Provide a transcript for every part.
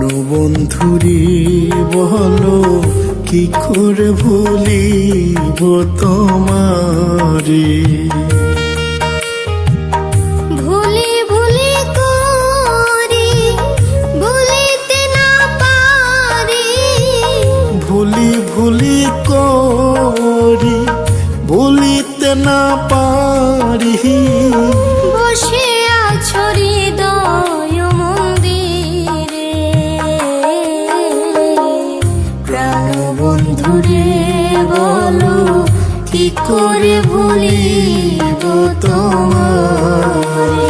প্রাণবন্ধুরে বলো কি করে ভুলিব তোমারে। ভুলি ভুলি করি ভুলিতে না পারি, ভুলি ভুলি করি ভুলিতে না পারি। বসে আছো হৃদয় মন্দিরে, প্রাণবন্ধুরে বলো কি করে ভুলিব তোমারে।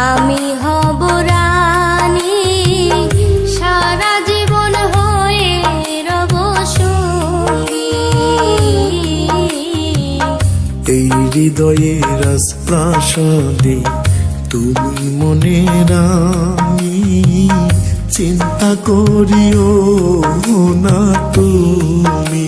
আমি হব রানী, সারা জীবন হয়ে রব সঙ্গী। এই হৃদয়ের রাজপ্রাসাদে তুমি মনে রানী, চিন্তা করিও না তুমি।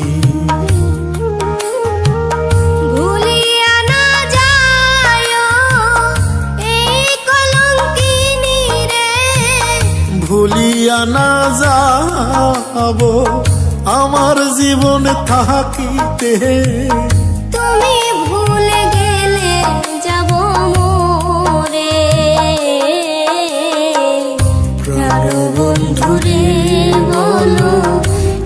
ভুলিয়া না যাব আমার জীবন থাকিতে, তুমি ভুলে গেলে যাব মোরে। প্রাণবন্ধুরে বলো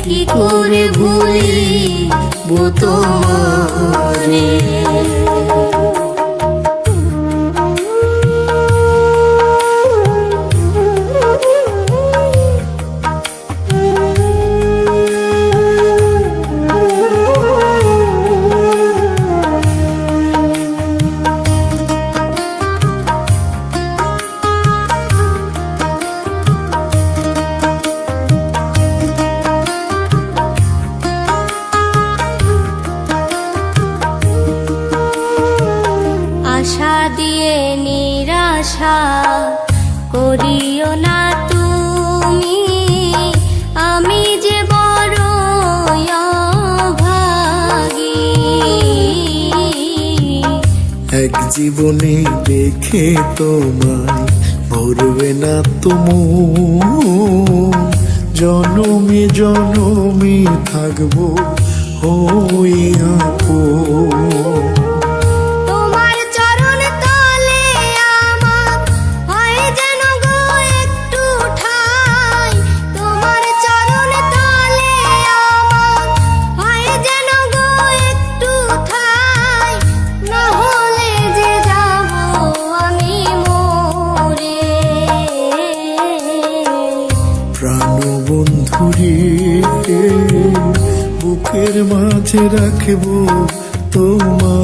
কি করে ভুলিব তোমারে। আশা দিয়ে নিরাশা করিও না তুমি, আমি যে বড় অভাগী। এক জীবনে দেখে তোমায় ভরবে না তুমু, জনমে জনমে থাকবো হইয়া আপন। প্রাণবন্ধুরে বুকের মাঝে রাখবো তোমার।